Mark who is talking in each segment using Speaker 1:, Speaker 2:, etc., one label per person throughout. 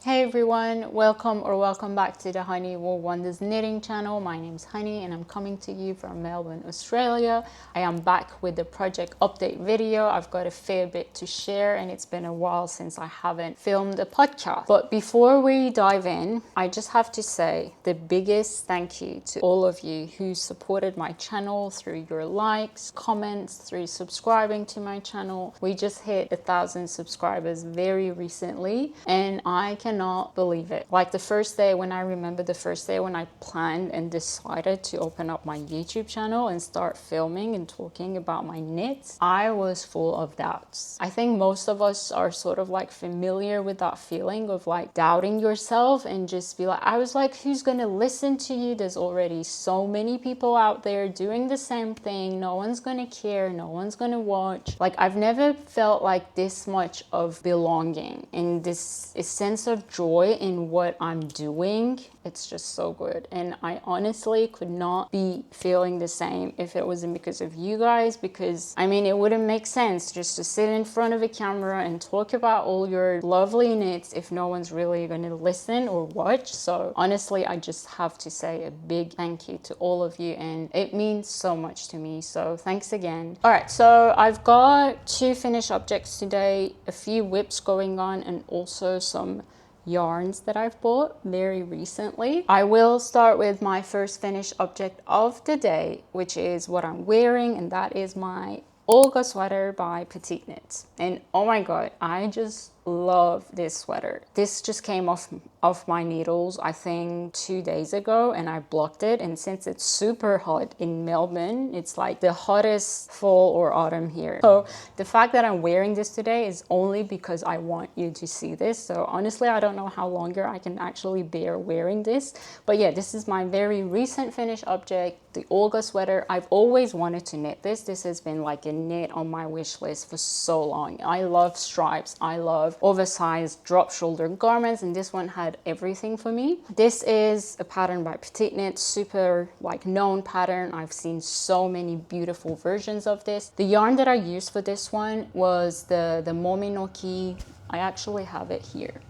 Speaker 1: Hey everyone, welcome back to the Honey Wool Wonders knitting channel. My name's Honey and I'm coming to you from Melbourne, Australia. I am back with the project update video. I've got a fair bit to share and it's been a while since I haven't filmed a podcast. But before we dive in, I just have to say the biggest thank you to all of you who supported my channel through your likes, comments, through subscribing to my channel. We just hit 1,000 subscribers very recently and I cannot believe it. Like the first day when I planned and decided to open up my YouTube channel and start filming and talking about my knits, I was full of doubts. I think most of us are sort of like familiar with that feeling of like doubting yourself and just be like, I was like, who's gonna listen to you? There's already so many people out there doing the same thing. No one's gonna care, no one's gonna watch. Like I've never felt like this much of belonging and this sense of joy in what I'm doing. It's just so good. And I honestly could not be feeling the same if it wasn't because of you guys, because I mean, it wouldn't make sense just to sit in front of a camera and talk about all your lovely knits if no one's really going to listen or watch. So honestly, I just have to say a big thank you to all of you and it means so much to me. So thanks again. All right, so I've got 2 finished objects today, a few whips going on and also some yarns that I've bought very recently. I will start with my first finished object of the day, which is what I'm wearing, and that is my Olga Sweater by Petiteknit. And oh my god, I just love this sweater. This just came off my needles I think 2 days ago and I blocked it, and since it's super hot in Melbourne, it's like the hottest fall or autumn here. So the fact that I'm wearing this today is only because I want you to see this. So honestly, I don't know how longer I can actually bear wearing this. But yeah, this is my very recent finished object, the Olga Sweater. I've always wanted to knit this. This has been like a knit on my wish list for so long. I love stripes. I love oversized drop shoulder garments, and this one had everything for me. This is a pattern by Petiteknit, super like known pattern. I've seen so many beautiful versions of this. The yarn that I used for this one was the Mominoki. I actually have it here.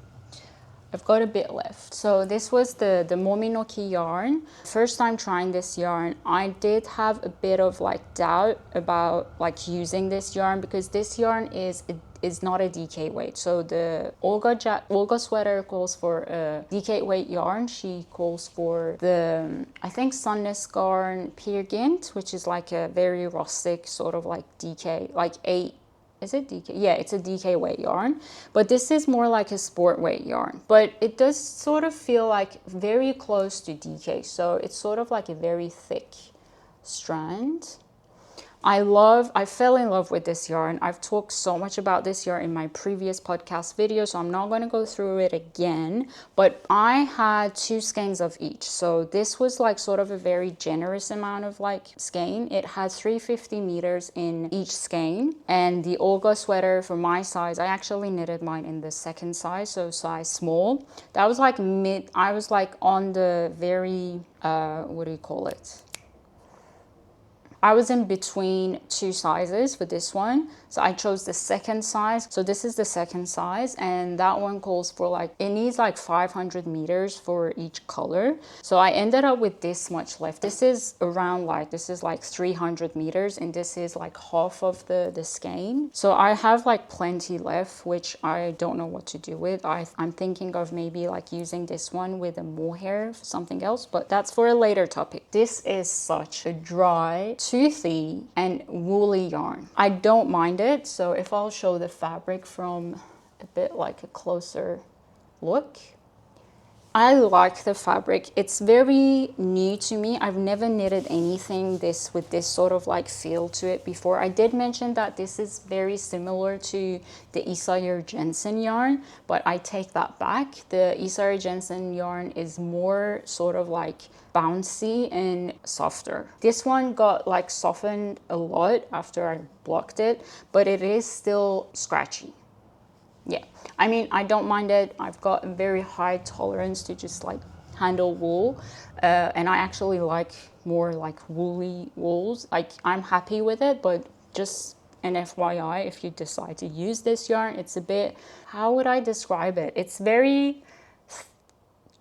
Speaker 1: I've got a bit left. So this was the Mominoki yarn. First time trying this yarn, I did have a bit of like doubt about like using this yarn because this yarn is not a DK weight. So the Olga Sweater calls for a DK weight yarn. She calls for the, I think, Sandnes Tynn Peer Gynt, which is like a very rustic sort of like DK, like 8, is it DK? Yeah, it's a DK weight yarn, but this is more like a sport weight yarn, but it does sort of feel like very close to DK. So it's sort of like a very thick strand. I fell in love with this yarn. I've talked so much about this yarn in my previous podcast video, so I'm not going to go through it again, but I had 2 skeins of each. So this was like sort of a very generous amount of like skein. It had 350 meters in each skein, and the Olga Sweater for my size, I actually knitted mine in the 2nd size, so size small. That was like I was like on the very, what do you call it? I was in between 2 sizes for this one, so I chose the 2nd size. So this is the 2nd size, and that one calls for like, it needs like 500 meters for each color. So I ended up with this much left. This is around like, this is like 300 meters, and this is like half of the skein. So I have like plenty left, which I don't know what to do with. I'm thinking of maybe like using this one with a mohair for something else, but that's for a later topic. This is such a dry, toothy and woolly yarn. I don't mind it. So if I'll show the fabric from a bit like a closer look, I like the fabric. It's very new to me. I've never knitted anything with this sort of like feel to it before. I did mention that this is very similar to the Isager Soft yarn, but I take that back. The Isager Soft yarn is more sort of like bouncy and softer. This one got like softened a lot after I blocked it, but it is still scratchy. Yeah, I mean, I don't mind it. I've got a very high tolerance to just like handle wool, and I actually like more like woolly wools. Like I'm happy with it, but just an FYI, if you decide to use this yarn, it's a bit, how would I describe it? It's very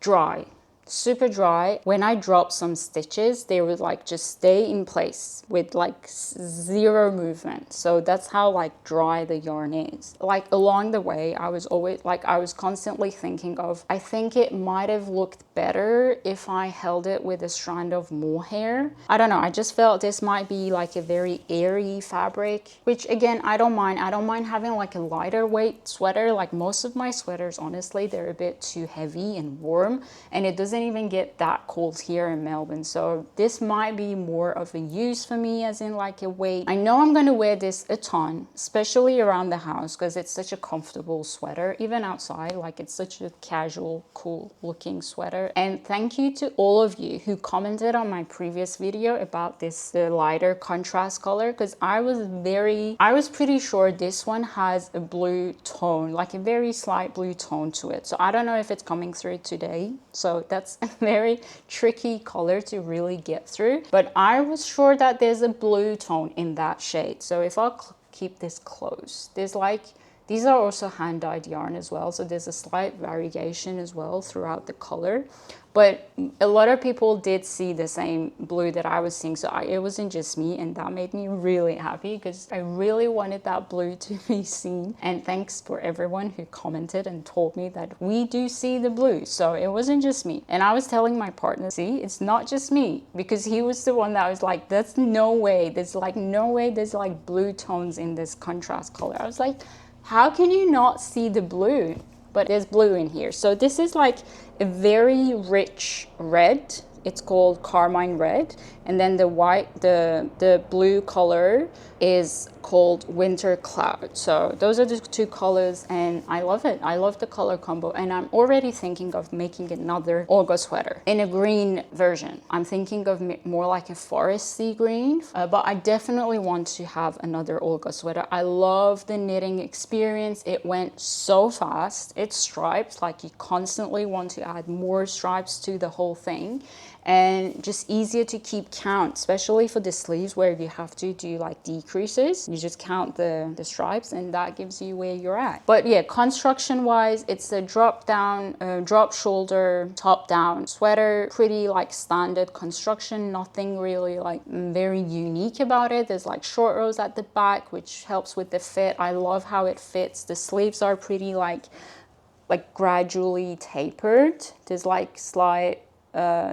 Speaker 1: dry. Super dry. When I dropped some stitches, they would like just stay in place with like zero movement. So that's how like dry the yarn is. Like along the way, I was always like, I was constantly thinking of, I think it might have looked better if I held it with a strand of mohair. I don't know, I just felt this might be like a very airy fabric, which again, I don't mind. I don't mind having like a lighter weight sweater. Like most of my sweaters, honestly, they're a bit too heavy and warm, and it doesn't even get that cold here in Melbourne. So this might be more of a use for me, as in like a weight. I know I'm going to wear this a ton, especially around the house, because it's such a comfortable sweater. Even outside, like it's such a casual, cool looking sweater. And thank you to all of you who commented on my previous video about this, the lighter contrast color, because I was pretty sure this one has a blue tone, like a very slight blue tone to it. So I don't know if it's coming through today. So that's a very tricky color to really get through. But I was sure that there's a blue tone in that shade. So if I keep this close, there's like, these are also hand dyed yarn as well. So there's a slight variation as well throughout the color. But a lot of people did see the same blue that I was seeing. So it wasn't just me, and that made me really happy because I really wanted that blue to be seen. And thanks for everyone who commented and told me that we do see the blue. So it wasn't just me. And I was telling my partner, see, it's not just me, because he was the one that was like, that's no way. There's like no way there's like blue tones in this contrast color. I was like, how can you not see the blue? But there's blue in here. So this is like a very rich red. It's called Carmine red. And then the white, the blue color is called Winter Cloud. So those are the two colors, and I love it. I love the color combo, and I'm already thinking of making another Olga sweater in a green version. I'm thinking of more like a foresty green, but I definitely want to have another Olga sweater. I love the knitting experience. It went so fast. It's striped, like you constantly want to add more stripes to the whole thing, and just easier to keep count, especially for the sleeves where you have to do like decreases. You just count the stripes, and that gives you where you're at. But yeah, construction wise, it's a drop down, drop shoulder, top down sweater. Pretty like standard construction, nothing really like very unique about it. There's like short rows at the back, which helps with the fit. I love how it fits. The sleeves are pretty like gradually tapered. There's like slight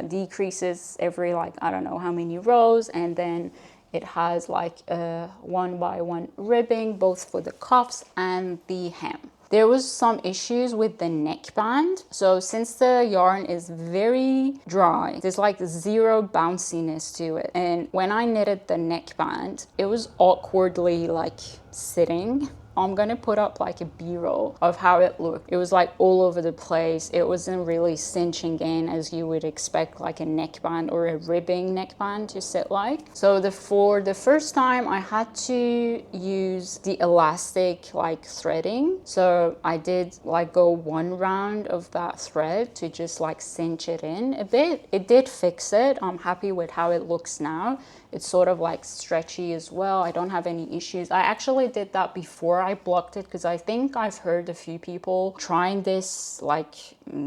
Speaker 1: decreases every like, I don't know how many rows, and then it has like a 1x1 ribbing both for the cuffs and the hem. There was some issues with the neckband. So since the yarn is very dry, there's like zero bounciness to it. And when I knitted the neckband, it was awkwardly like sitting. I'm gonna put up like a B-roll of how it looked. It was like all over the place. It wasn't really cinching in as you would expect like a neckband or a ribbing neckband to sit like. So for the first time, I had to use the elastic like threading. So I did like go one round of that thread to just like cinch it in a bit. It did fix it. I'm happy with how it looks now. It's sort of like stretchy as well. I don't have any issues. I actually did that before I blocked it, because I think I've heard a few people trying this like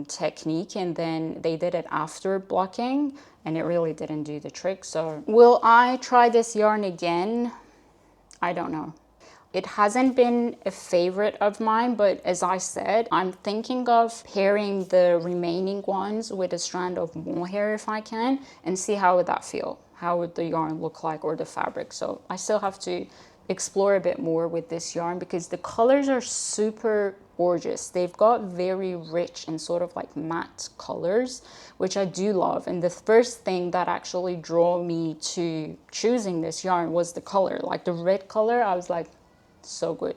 Speaker 1: technique and then they did it after blocking and it really didn't do the trick. So will I try this yarn again? I don't know. It hasn't been a favorite of mine, but as I said, I'm thinking of pairing the remaining ones with a strand of mohair if I can, and see how would that feel. How would the yarn look like, or the fabric? So I still have to explore a bit more with this yarn, because the colors are super gorgeous. They've got very rich and sort of like matte colors, which I do love. And the first thing that actually drew me to choosing this yarn was the color. Like the red color, I was like, so good.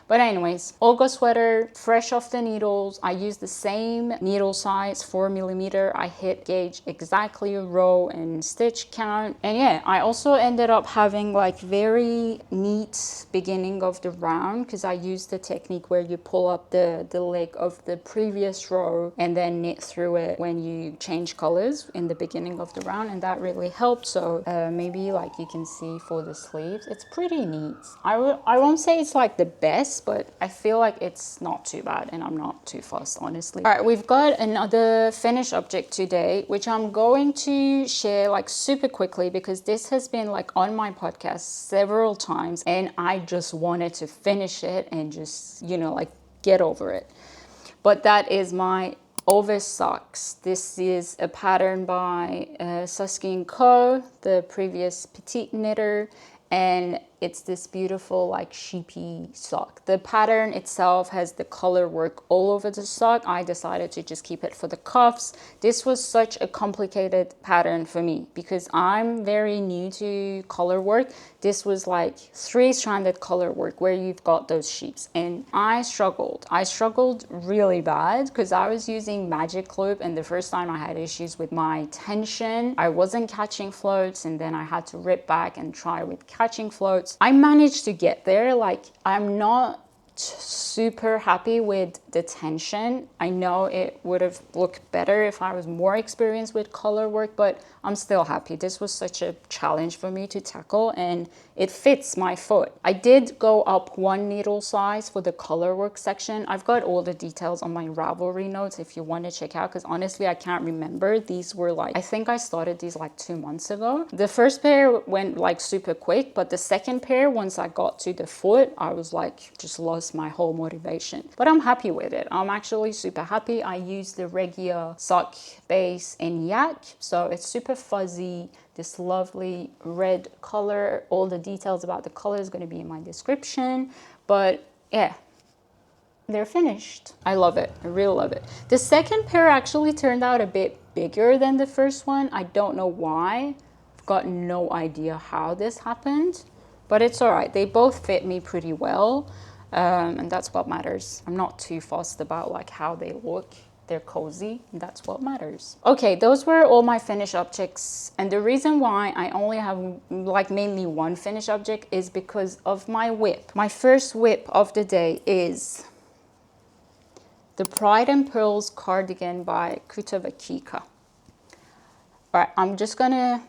Speaker 1: But anyways, Olga sweater, fresh off the needles. I used the same needle size, 4mm. I hit gauge exactly row and stitch count. And yeah, I also ended up having like very neat beginning of the round, because I used the technique where you pull up the leg of the previous row and then knit through it when you change colors in the beginning of the round, and that really helped. So maybe like you can see for the sleeves, it's pretty neat. I won't say it's like the best, this, but I feel like it's not too bad and I'm not too fussed, honestly. All right, we've got another finished object today, which I'm going to share like super quickly because this has been like on my podcast several times and I just wanted to finish it and just, you know, like get over it. But that is my Ovis Socks. This is a pattern by SaskieCo, the previous petite knitter, and it's this beautiful like sheepy sock. The pattern itself has the color work all over the sock. I decided to just keep it for the cuffs. This was such a complicated pattern for me because I'm very new to color work. This was like 3-stranded color work where you've got those sheeps, and I struggled really bad because I was using magic loop, and the first time I had issues with my tension. I wasn't catching floats, and then I had to rip back and try with catching floats. I managed to get there. Like, I'm not super happy with the tension. I know it would have looked better if I was more experienced with color work, but I'm still happy. This was such a challenge for me to tackle, and it fits my foot. I did go up 1 needle size for the color work section. I've got all the details on my Ravelry notes if you want to check out, because honestly I can't remember. These were like, I think I started these like 2 months ago. The first pair went like super quick, but the second pair, once I got to the foot, I was like, just lost my whole motivation. But I'm happy with it. I'm actually super happy. I used the Regia sock base in yak, so it's super fuzzy, this lovely red color. All the details about the color is going to be in my description, but yeah, they're finished. I love it. I really love it. The second pair actually turned out a bit bigger than the first one. I don't know why. I've got no idea how this happened, but it's all right. They both fit me pretty well, and that's what matters. I'm not too fussed about like how they look. They're cozy, and that's what matters. Okay, those were all my finished objects, and the reason why I only have like mainly one finished object is because of my whip. My first whip of the day is the Pride and Pearls cardigan by Kutavakika. All right, I'm just gonna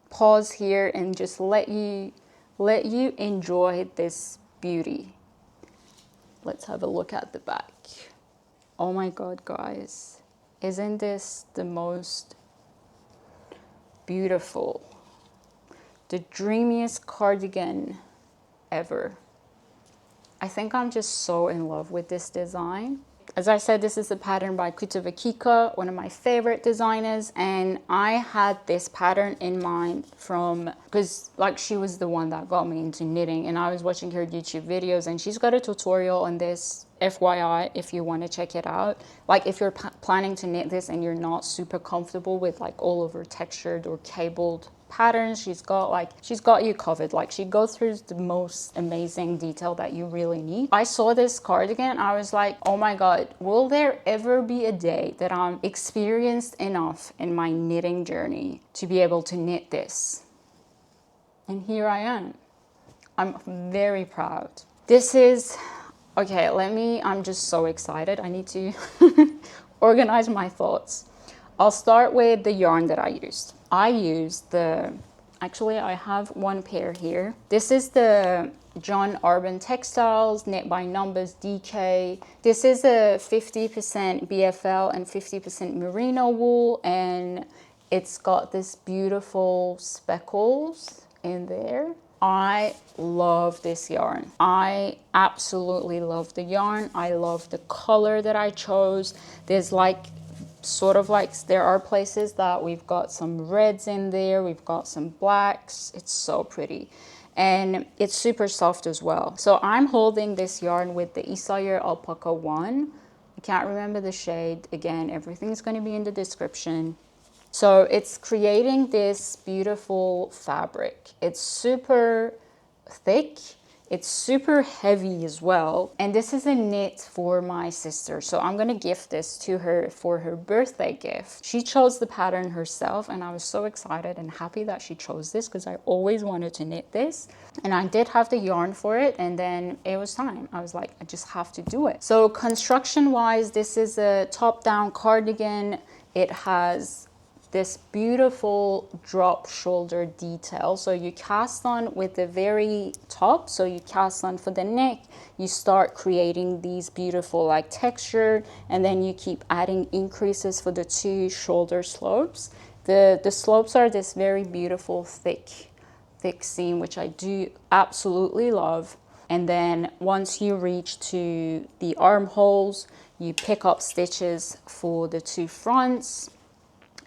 Speaker 1: pause here and just let you enjoy this beauty. Let's have a look at the back. Oh my God, guys, isn't this the most beautiful, the dreamiest cardigan ever? I think I'm just so in love with this design. As I said, this is a pattern by Kutavakika, one of my favorite designers, and I had this pattern in mind because like she was the one that got me into knitting, and I was watching her YouTube videos, and she's got a tutorial on this, FYI, if you want to check it out. Like if you're planning to knit this and you're not super comfortable with like all over textured or cabled patterns, she's got you covered. Like she goes through the most amazing detail that you really need. I saw this cardigan, I was like, oh my God, will there ever be a day that I'm experienced enough in my knitting journey to be able to knit this? And here I am. I'm very proud. This is, okay, I'm just so excited. I need to organize my thoughts. I'll start with the yarn that I used. I used actually I have one pair here. This is the John Arbon Textiles Knit by Numbers DK. This is a 50% BFL and 50% merino wool, and it's got this beautiful speckles in there. I love this yarn. I absolutely love the yarn. I love the color that I chose. There's like sort of like, there are places that we've got some reds in there, we've got some blacks. It's so pretty, and it's super soft as well. So I'm holding this yarn with the Isager Alpaca 1. I can't remember the shade. Again, everything's going to be in the description. So it's creating this beautiful fabric. It's super thick. It's super heavy as well. And this is a knit for my sister. So I'm gonna gift this to her for her birthday gift. She chose the pattern herself, and I was so excited and happy that she chose this because I always wanted to knit this. And I did have the yarn for it, and then it was time. I was like, I just have to do it. So construction wise, this is a top-down cardigan. It has this beautiful drop shoulder detail. So you cast on with the very top, so you cast on for the neck, you start creating these beautiful like texture, and then you keep adding increases for the two shoulder slopes. The slopes are this very beautiful thick seam, which I do absolutely love. And then once you reach to the armholes, you pick up stitches for the two fronts.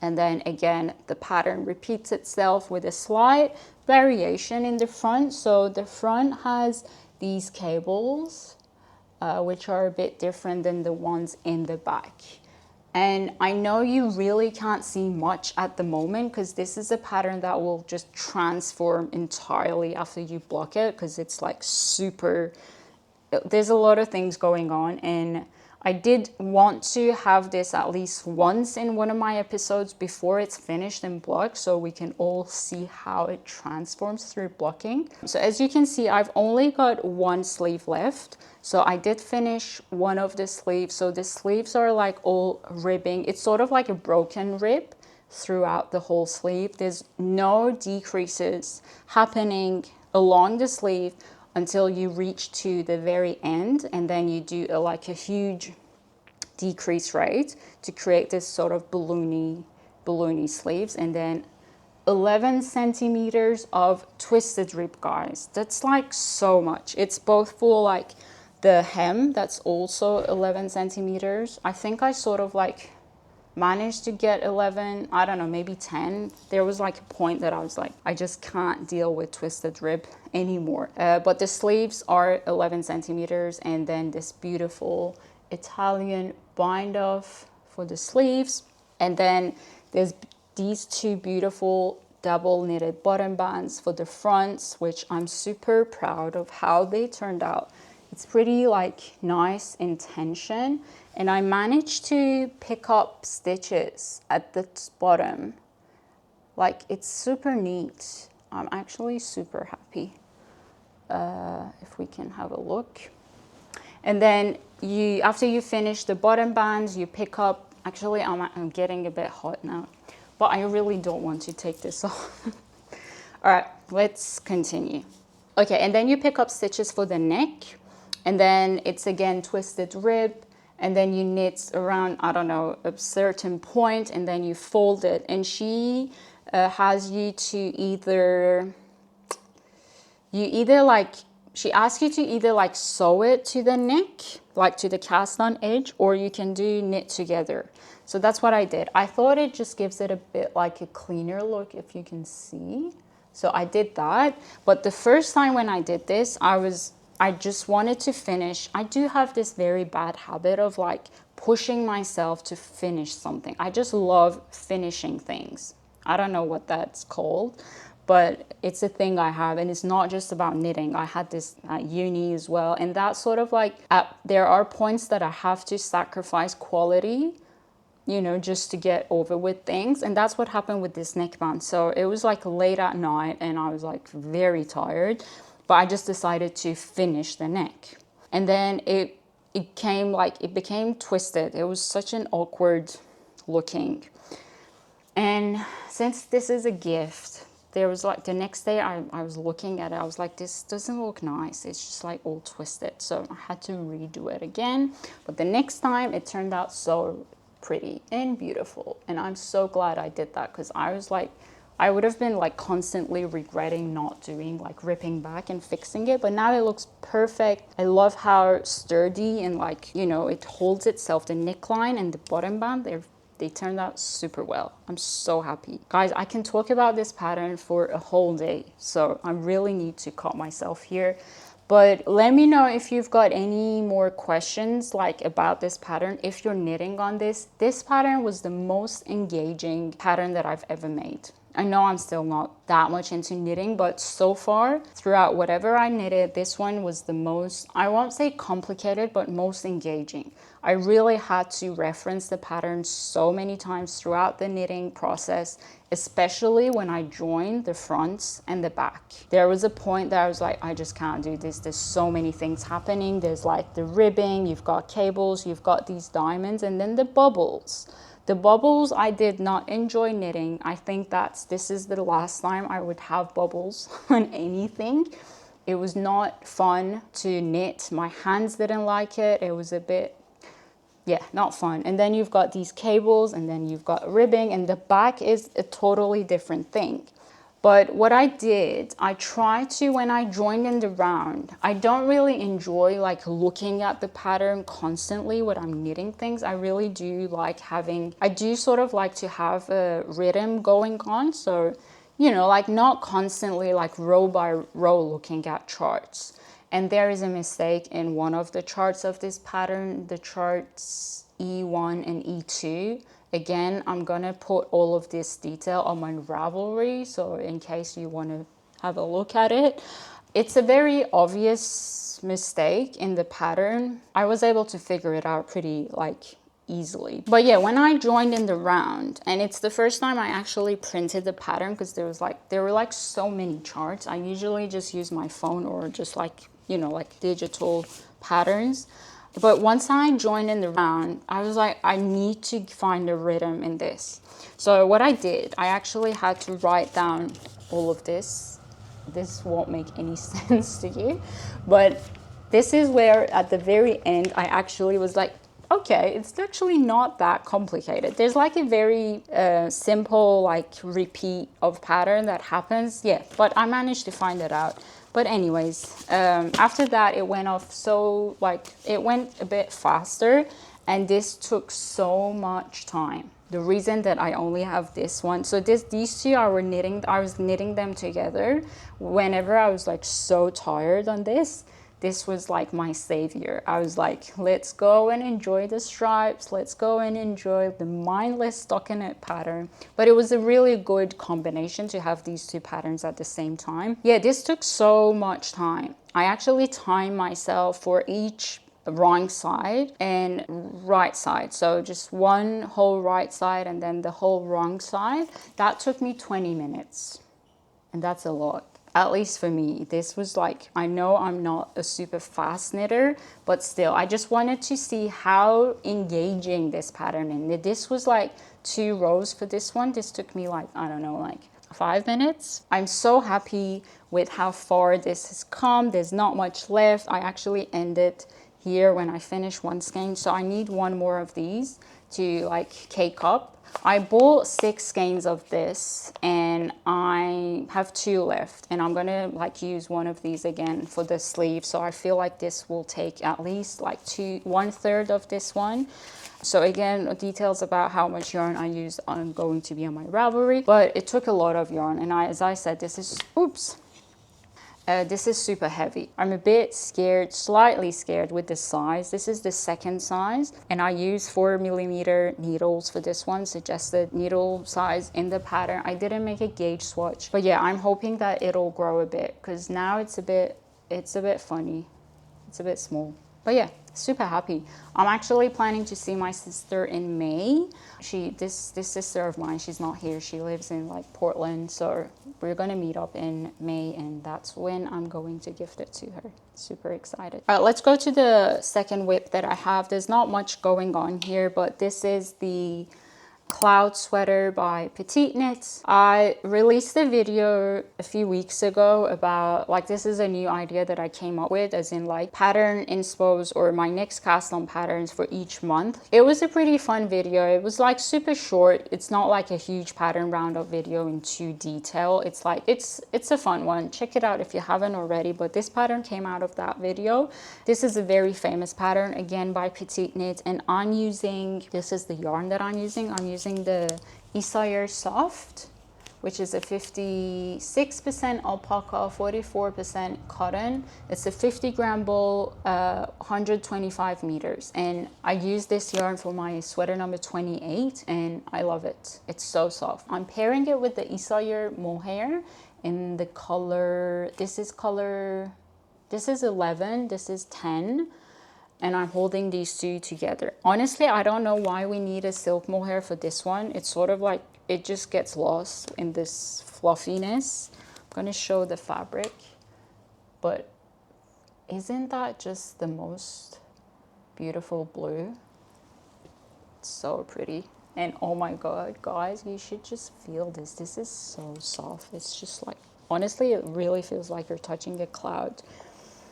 Speaker 1: And then again, the pattern repeats itself with a slight variation in the front. So the front has these cables, which are a bit different than the ones in the back. And I know you really can't see much at the moment because this is a pattern that will just transform entirely after you block it, because it's like super, there's a lot of things going on. And I did want to have this at least once in one of my episodes before it's finished and blocked, so we can all see how it transforms through blocking. So as you can see, I've only got one sleeve left. So I did finish one of the sleeves. So the sleeves are like all ribbing. It's sort of like a broken rib throughout the whole sleeve. There's no decreases happening along the sleeve until you reach to the very end, and then you do like a huge decrease rate to create this sort of balloony sleeves. And then 11 centimeters of twisted rib, guys. That's like so much. It's both for like the hem, that's also 11 centimeters. I think I sort of like managed to get 11, I don't know, maybe 10. There was like a point that I was like, I just can't deal with twisted rib anymore. But the sleeves are 11 centimeters, and then this beautiful Italian bind off for the sleeves. And then there's these two beautiful double knitted bottom bands for the fronts, which I'm super proud of how they turned out. It's pretty like nice in tension. And I managed to pick up stitches at the bottom. Like, it's super neat. I'm actually super happy. If we can have a look. And then you, after you finish the bottom bands, you pick up, actually I'm getting a bit hot now, but I really don't want to take this off. All right, let's continue. Okay, and then you pick up stitches for the neck, and then it's again twisted rib. And then you knit around, I don't know, a certain point, and then you fold it. And she has you to either like, she asks you to either like sew it to the neck, like to the cast on edge, or you can do knit together. So that's what I did. I thought it just gives it a bit like a cleaner look, if you can see. So I did that. But the first time when I did this, I just wanted to finish. I do have this very bad habit of like pushing myself to finish something. I just love finishing things. I don't know what that's called, but it's a thing I have, and it's not just about knitting. I had this at uni as well, and that's sort of like, there are points that I have to sacrifice quality, you know, just to get over with things. And that's what happened with this neckband. So it was like late at night, and I was like very tired. But I just decided to finish the neck. And then it became twisted. It was such an awkward looking. And since this is a gift, there was like, the next day I was looking at it, I was like, this doesn't look nice. It's just like all twisted. So I had to redo it again. But the next time it turned out so pretty and beautiful. And I'm so glad I did that, because I was like, I would have been like constantly regretting not doing, like ripping back and fixing it, but now it looks perfect. I love how sturdy and like, you know, it holds itself. The neckline and the bottom band, they turned out super well. I'm so happy. Guys, I can talk about this pattern for a whole day, so I really need to cut myself here. But let me know if you've got any more questions like about this pattern. If you're knitting on this pattern was the most engaging pattern that I've ever made. I know I'm still not that much into knitting, but so far throughout whatever I knitted, this one was the most, I won't say complicated, but most engaging. I really had to reference the pattern so many times throughout the knitting process, especially when I joined the fronts and the back. There was a point that I was like, I just can't do this. There's so many things happening. There's like the ribbing, you've got cables, you've got these diamonds, and then the bubbles. The bubbles, I did not enjoy knitting. I think this is the last time I would have bubbles on anything. It was not fun to knit. My hands didn't like it. It was a bit, yeah, not fun. And then you've got these cables, and then you've got ribbing, and the back is a totally different thing. But what I did, I tried to, when I joined in the round, I don't really enjoy like looking at the pattern constantly when I'm knitting things. I really do like I do sort of like to have a rhythm going on. So, you know, like not constantly like row by row looking at charts. And there is a mistake in one of the charts of this pattern, the charts E1 and E2. Again, I'm gonna put all of this detail on my Ravelry, so in case you want to have a look at it. It's a very obvious mistake in the pattern. I was able to figure it out pretty like easily. But yeah, when I joined in the round, and it's the first time I actually printed the pattern, because there were like so many charts. I usually just use my phone or just like, you know, like digital patterns. But once I joined in the round, I was like, I need to find a rhythm in this. So what I did, I actually had to write down all of this. This won't make any sense to you, but this is where at the very end, I actually was like, okay, it's actually not that complicated. There's like a very simple like repeat of pattern that happens. Yeah, but I managed to find it out. But anyways, after that, it went off so like, it went a bit faster, and this took so much time. The reason that I only have this one, so these two I was knitting them together whenever I was like so tired on this. This was like my savior. I was like, let's go and enjoy the stripes. Let's go and enjoy the mindless stockinette pattern. But it was a really good combination to have these two patterns at the same time. Yeah, this took so much time. I actually timed myself for each wrong side and right side. So just one whole right side and then the whole wrong side. That took me 20 minutes. And that's a lot. At least for me. This was like, I know I'm not a super fast knitter, but still, I just wanted to see how engaging this pattern is. This was like 2 rows for this one. This took me like, I don't know, like 5 minutes. I'm so happy with how far this has come. There's not much left. I actually ended here when I finished one skein, so I need one more of these to like cake up. I bought 6 skeins of this and I have 2 left, and I'm gonna like use one of these again for the sleeve. So I feel like this will take at least like 1/3 of this one. So again, details about how much yarn I used are going to be on my Ravelry, but it took a lot of yarn, and as I said, this is super heavy. I'm a bit scared, slightly scared with the size. This is the 2nd size, and I use 4mm needles for this one, suggested needle size in the pattern. I didn't make a gauge swatch, but yeah, I'm hoping that it'll grow a bit, because now it's a bit funny. It's a bit small. But yeah, super happy. I'm actually planning to see my sister in May. This sister of mine, she's not here. She lives in like Portland. So we're gonna meet up in May, and that's when I'm going to gift it to her. Super excited. All right, let's go to the second whip that I have. There's not much going on here, but this is the Cloud Sweater by Petiteknit. I released a video a few weeks ago about like, this is a new idea that I came up with, as in like pattern inspos or my next cast on patterns for each month. It was a pretty fun video. It was like super short. It's not like a huge pattern roundup video into detail. It's like, it's a fun one. Check it out if you haven't already, but this pattern came out of that video. This is a very famous pattern, again by Petiteknit, and I'm using, this is the yarn that I'm using the Isager Soft, which is a 56% alpaca, 44% cotton. It's a 50-gram ball, 125 meters. And I use this yarn for my sweater number 28, and I love it. It's so soft. I'm pairing it with the Isager mohair in the color, this is 11, this is 10. And I'm holding these two together. Honestly, I don't know why we need a silk mohair for this one. It's sort of like, it just gets lost in this fluffiness. I'm gonna show the fabric, but isn't that just the most beautiful blue? It's so pretty. And oh my god, guys, you should just feel this. This is so soft. It's just like, honestly, it really feels like you're touching a cloud.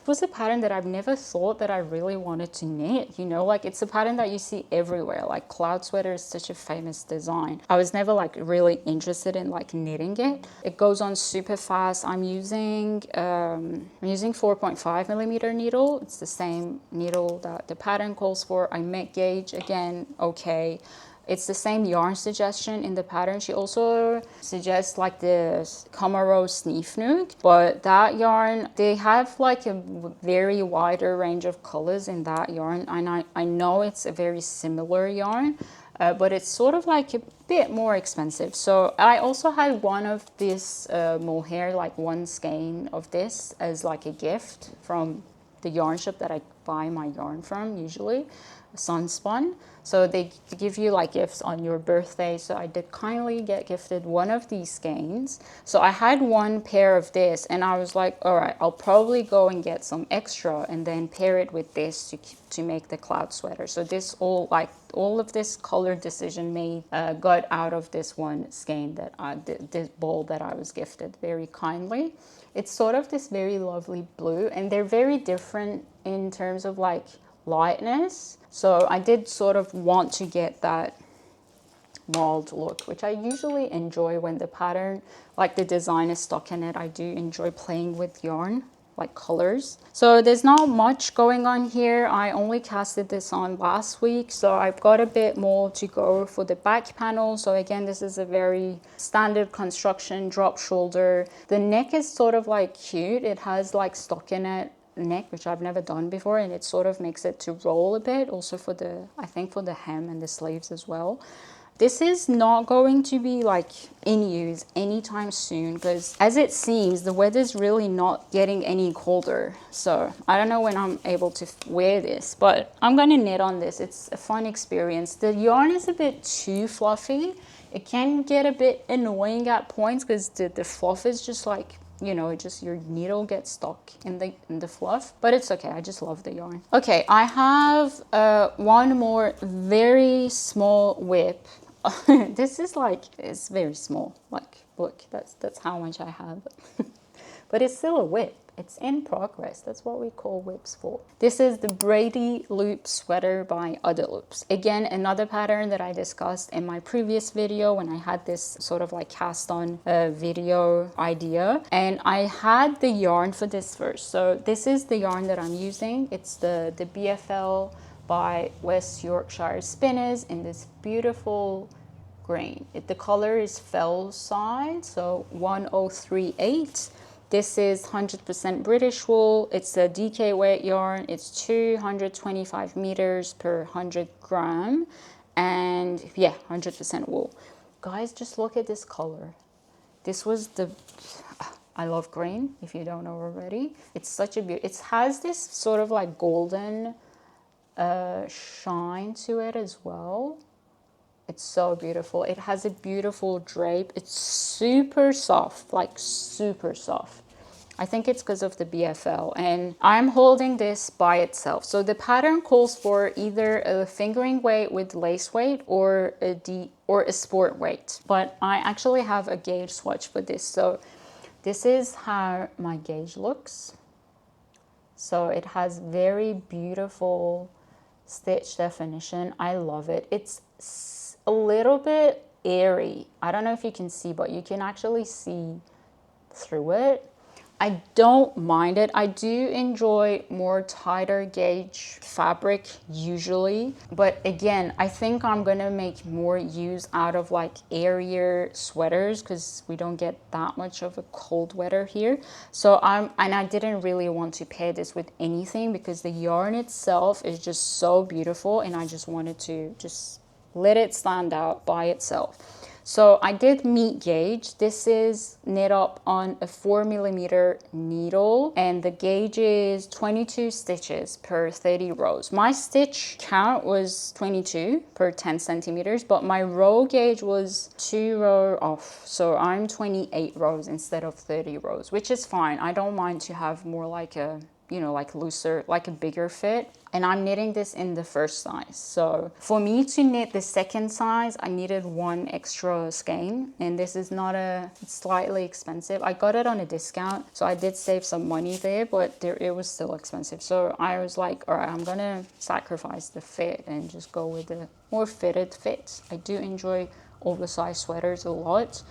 Speaker 1: It was a pattern that I've never thought that I really wanted to knit, you know, like it's a pattern that you see everywhere. Like cloud sweater is such a famous design. I was never like really interested in like knitting it. It goes on super fast. I'm using 4.5 millimeter needle. It's the same needle that the pattern calls for. I make gauge again, okay. It's the same yarn suggestion in the pattern. She also suggests like the Camaro Sneefnook, but that yarn, they have like a very wider range of colors in that yarn. And I know it's a very similar yarn, but it's sort of like a bit more expensive. So I also had one of this mohair, like one skein of this as like a gift from the yarn shop that I buy my yarn from usually, Sunspun. So they give you like gifts on your birthday. So I did kindly get gifted one of these skeins. So I had one pair of this and I was like, all right, I'll probably go and get some extra and then pair it with this to make the cloud sweater. So this all of this color decision made got out of this one skein that this ball that I was gifted very kindly. It's sort of this very lovely blue and they're very different in terms of like lightness. So I did sort of want to get that mold look, which I usually enjoy when the pattern, like the design is stuck in it. I do enjoy playing with yarn, like colors. So there's not much going on here. I only casted this on last week, so I've got a bit more to go for the back panel. So again, this is a very standard construction, drop shoulder. The neck is sort of like cute. It has like stockinette neck, which I've never done before, and it sort of makes it to roll a bit, also for the, I think for the hem and the sleeves as well. This is not going to be like in use anytime soon because as it seems the weather's really not getting any colder, so I don't know when I'm able to wear this, but I'm gonna knit on this. It's a fun experience. The yarn is a bit too fluffy. It can get a bit annoying at points because the fluff is just like, you know, just your needle gets stuck in the fluff, but it's okay. I just love the yarn. Okay, I have one more very small whip. This is like, it's very small. Like, look, that's how much I have. But it's still a whip. It's in progress. That's what we call whips for. This is the Braidy loop sweater by Other Loops. Again, another pattern that I discussed in my previous video when I had this sort of like cast on video idea. And I had the yarn for this first. So this is the yarn that I'm using. It's the BFL by West Yorkshire Spinners in this beautiful green. The color is Fellside, so 1038. This is 100% British wool. It's a DK weight yarn. It's 225 meters per 100 gram. And yeah, 100% wool. Guys, just look at this color. This was the, I love green, if you don't know already. It's such a beauty. It has this sort of like golden shine to it as well. It's so beautiful. It has a beautiful drape. It's super soft, like super soft. I think it's because of the BFL, and I'm holding this by itself. So the pattern calls for either a fingering weight with lace weight or a sport weight. But I actually have a gauge swatch for this. So this is how my gauge looks. So it has very beautiful stitch definition. I love it. It's a little bit airy. I don't know if you can see, but you can actually see through it. I don't mind it. I do enjoy more tighter gauge fabric usually, but again, I think I'm gonna make more use out of like airier sweaters because we don't get that much of a cold weather here. So I didn't really want to pair this with anything because the yarn itself is just so beautiful, and I just wanted to just let it stand out by itself. So I did meat gauge. This is knit up on a 4mm needle, and the gauge is 22 stitches per 30 rows. My stitch count was 22 per 10 centimeters, but my row gauge was 2 rows off. So I'm 28 rows instead of 30 rows, which is fine. I don't mind to have more like a, you know, like looser, like a bigger fit. And I'm knitting this in the first size. So for me to knit the second size, I needed one extra skein. And this is not it's slightly expensive. I got it on a discount, so I did save some money there, but it was still expensive. So I was like, all right, I'm gonna sacrifice the fit and just go with the more fitted fits. I do enjoy oversized sweaters a lot.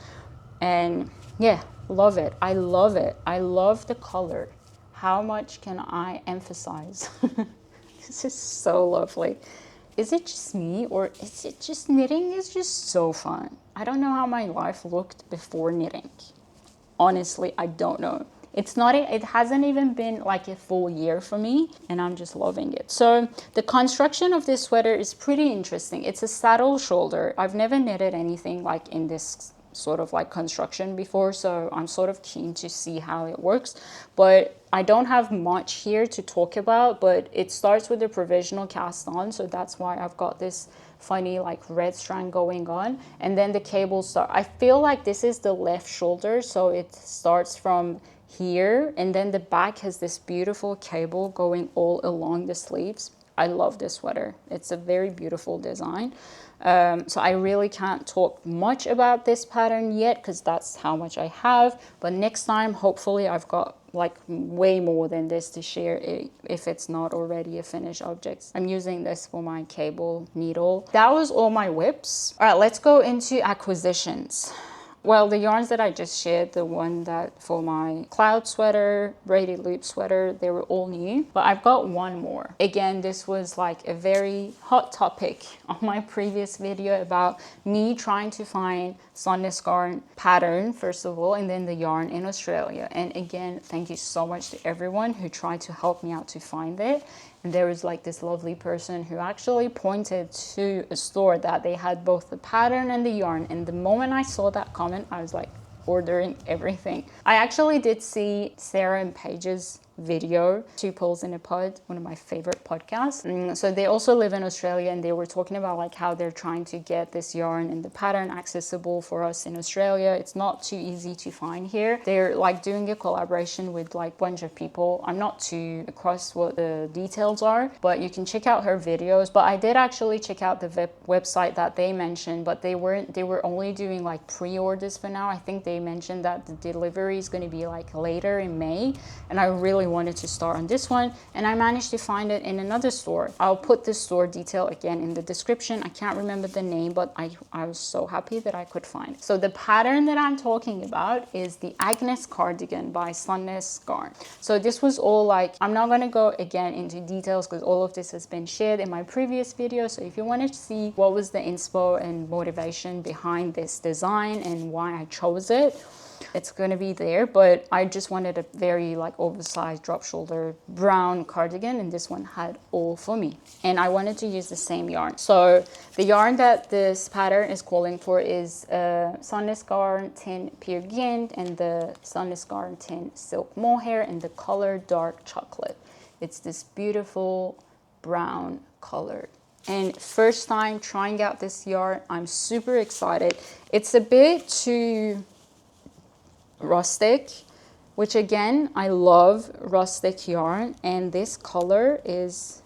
Speaker 1: And yeah, love it. I love it. I love the color. How much can I emphasize? This is so lovely. Is it just me, or is it just knitting is just so fun? I don't know how my life looked before knitting. Honestly, I don't know. It hasn't even been like a full year for me, and I'm just loving it. So the construction of this sweater is pretty interesting. It's a saddle shoulder. I've never knitted anything like in this sort of like construction before, so I'm sort of keen to see how it works. But I don't have much here to talk about, but it starts with the provisional cast on, so that's why I've got this funny like red strand going on, and then the cable start. I feel like this is the left shoulder, so it starts from here, and then the back has this beautiful cable going all along the sleeves. I love this sweater. It's a very beautiful design. So I really can't talk much about this pattern yet because that's how much I have, but next time hopefully I've got like way more than this to share if it's not already a finished object. I'm using this for my cable needle. That was all my whips. All right, let's go into acquisitions. Well, the yarns that I just shared, the one that for my cloud sweater, braided loop sweater, they were all new, but I've got one more. Again, this was like a very hot topic on my previous video about me trying to find Sandnes Garn pattern, first of all, and then the yarn in Australia. And again, thank you so much to everyone who tried to help me out to find it. And there was like this lovely person who actually pointed to a store that they had both the pattern and the yarn. And the moment I saw that comment, I was like ordering everything. I actually did see Sarah and Paige's video, Two Pearls in a Pod, one of my favorite podcasts. So they also live in Australia, and they were talking about like how they're trying to get this yarn and the pattern accessible for us in Australia. It's not too easy to find here. They're like doing a collaboration with like a bunch of people. I'm not too across what the details are, but you can check out her videos. But I did actually check out the website that they mentioned, but they were only doing like pre-orders for now. I think they mentioned that the delivery is going to be like later in May, and I really wanted to start on this one, and I managed to find it in another store. I'll put the store detail again in the description. I can't remember the name, but I was so happy that I could find it. So the pattern that I'm talking about is the Agnes cardigan by Sandnes Garn. So this was all like, I'm not going to go again into details because all of this has been shared in my previous video. So if you wanted to see what was the inspo and motivation behind this design and why I chose it, it's going to be there. But I just wanted a very like oversized drop shoulder brown cardigan, and this one had all for me, and I wanted to use the same yarn. So the yarn that this pattern is calling for is Sandnes Garn Tynn Peer Gynt and the Sandnes Garn Tynn Silk Mohair in the color dark chocolate. It's this beautiful brown color, and first time trying out this yarn, I'm super excited. It's a bit too rustic, which again, I love rustic yarn, and this color is,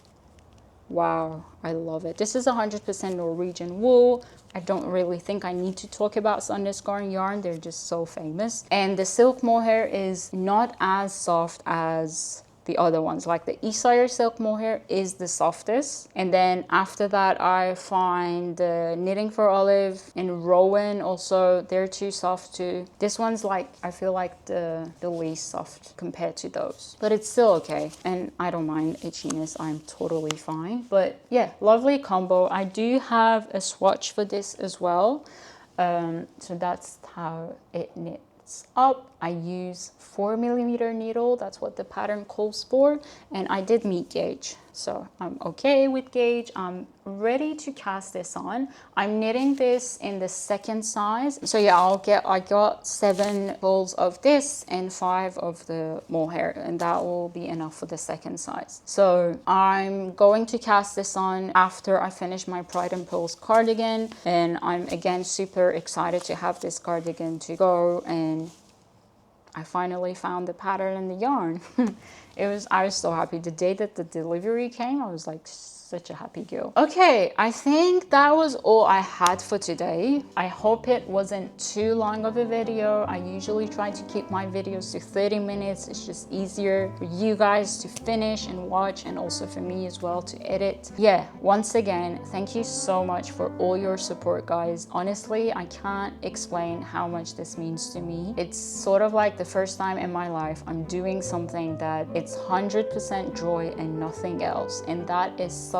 Speaker 1: wow, I love it. This is 100% Norwegian wool. I don't really think I need to talk about Sandnes Garn yarn, they're just so famous. And the silk mohair is not as soft as the other ones. Like the Isager silk mohair is the softest, and then after that I find the Knitting for Olive and Rowan also, they're too soft too. This one's like, I feel like the least soft compared to those, but it's still okay, and I don't mind itchiness, I'm totally fine. But yeah, lovely combo. I do have a swatch for this as well, so that's how it knits up. I use 4mm needle, that's what the pattern calls for, and I did meat gauge, so I'm okay with gauge. I'm ready to cast this on. I'm knitting this in the second size, so yeah, I got 7 balls of this and 5 of the mohair, and that will be enough for the second size. So I'm going to cast this on after I finish my Pride and Pearls cardigan, and I'm again super excited to have this cardigan to go, and I finally found the pattern and the yarn. I was so happy. The day that the delivery came, I was like such a happy girl. Okay, I think that was all I had for today. I hope it wasn't too long of a video. I usually try to keep my videos to 30 minutes. It's just easier for you guys to finish and watch, and also for me as well to edit. Yeah, once again, thank you so much for all your support, guys. Honestly, I can't explain how much this means to me. It's sort of like the first time in my life I'm doing something that it's 100% joy and nothing else, and that is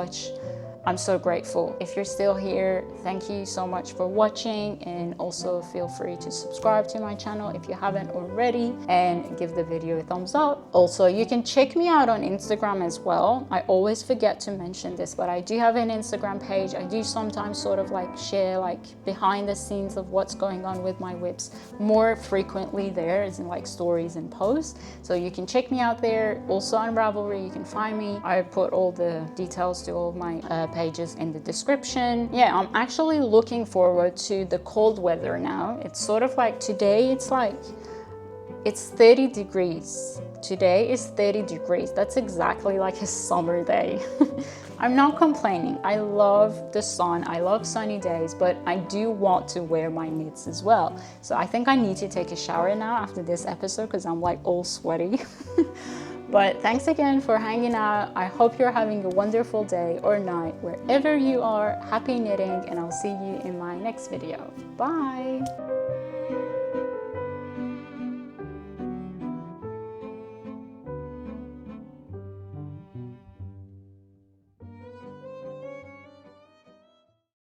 Speaker 1: I'm so grateful. If you're still here, thank you so much for watching, and also feel free to subscribe to my channel if you haven't already, and give the video a thumbs up. Also, you can check me out on Instagram as well. I always forget to mention this, but I do have an Instagram page. I do sometimes sort of like share like behind the scenes of what's going on with my whips more frequently there, as in like stories and posts. So you can check me out there. Also on Ravelry, you can find me. I put all the details to all of my pages in the description. Yeah, I'm actually looking forward to the cold weather now. It's sort of like today, it's 30 degrees. Today is 30 degrees. That's exactly like a summer day. I'm not complaining. I love the sun. I love sunny days, but I do want to wear my knits as well. So I think I need to take a shower now after this episode because I'm like all sweaty. But thanks again for hanging out. I hope you're having a wonderful day or night wherever you are. Happy knitting, and I'll see you in my next video. Bye.